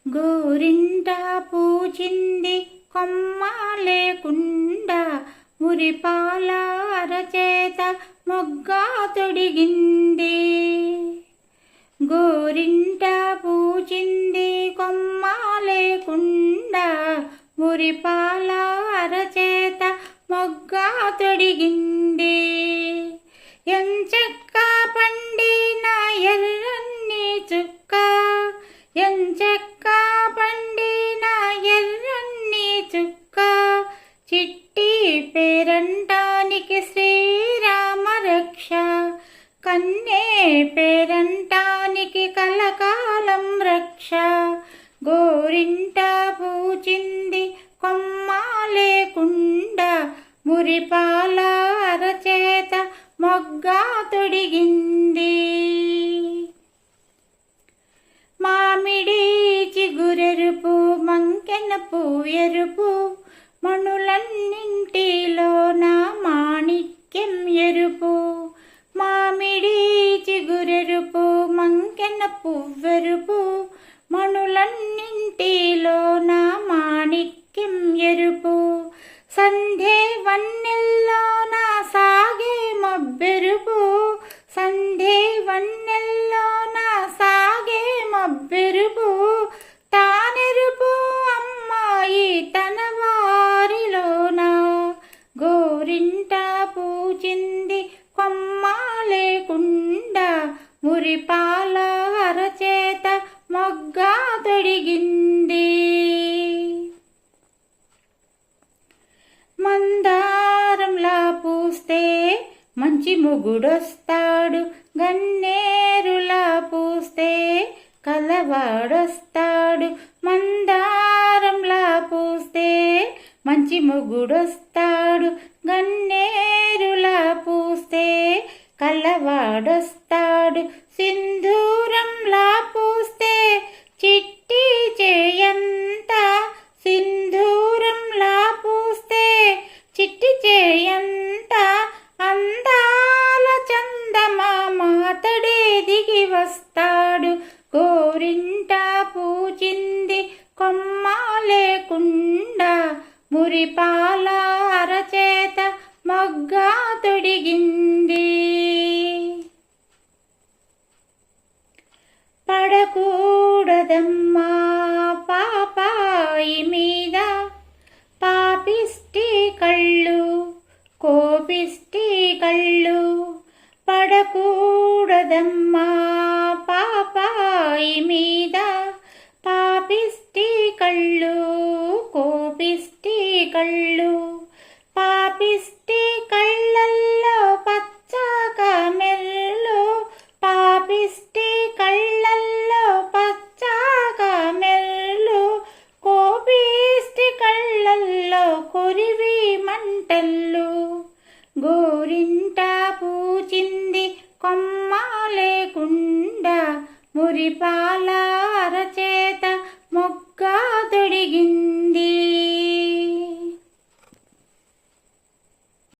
గోరింట పూచింది కొమ్మ లేకుండా మురిపాల అరచేత మొగ్గ తొడిగింది. గోరింట పూచింది కొమ్మ లేకుండా మురిపాల అరచేత మొగ్గ తొడిగింది. ఎంచక్క పండిన ఎర్రన్ని చుక్క, ఎంచక్క పండిన ఎర్రన్ని చుక్క, చిట్టి పేరంటానికి శ్రీరామ రక్ష, కన్నే పేరంటానికి కలకాలం రక్ష. గోరింట పూచింది కొమ్మ లేకుండా మురిపాల అరచేత మొగ్గ తొడిగింది. మామిడి చిగురెరుపు మంకెనపు ఎరుపు, మణులన్నింటిలో నా మాణిక్యం ఎరుపు. మామిడి చిగురెరుపు మంకెనపు ఎరుపు, మణులన్నింటిలో నా మాణిక్యం ఎరుపు. సంధ్యే వన్నెల్లో నా సాగే మబ్బెరుపు, సంధ్యే వన్నెల్లో నా సాగే మబ్బెరుపు. తానెరుపు అమ్మాయి తన వారిలోన, గోరింట పూచింది కొమ్మ లేకుండా మురిపాల అరచేత మొగ్గ తొడిగింది. మందారంలా పూస్తే మంచి మొగుడొస్తాడు, గన్నేరులా పూస్తే కలవాడొస్తాడు. మందారంలా పూస్తే మంచి మొగుడొస్తాడు, గన్నేరులా పూస్తే కలవాడొస్తాడు. సింధూరంలా పూస్తే చిట్టి చేయంత, సింధూరంలా పూస్తే చిట్టి చేయంత, అందాల చందమామ అతడే దిగి వస్తాడు. గోరింట పూచింది కొమ్మ లేకుండా మురిపాల అరచేత మొగ్గ తొడిగింది. పడకూడదమ్మా పాపాయి మీద పాపిష్టి కళ్ళు, కోపిష్టి కళ్ళు. పడకూడదమ్మా పాపాయి మీద పాపిష్టి కళ్ళు, కోపిష్టి కళ్ళు. పాపిష్టి కళ్ళల్లో పచ్చ కామెర్లు, పాపిష్టి కళ్ళల్లో పచ్చ కామెర్లు, కోపిష్టి కళ్ళల్లో కొరివి మంటల్లు. గోరింట పూచింది కొమ్మ లేకుండా మురిపాల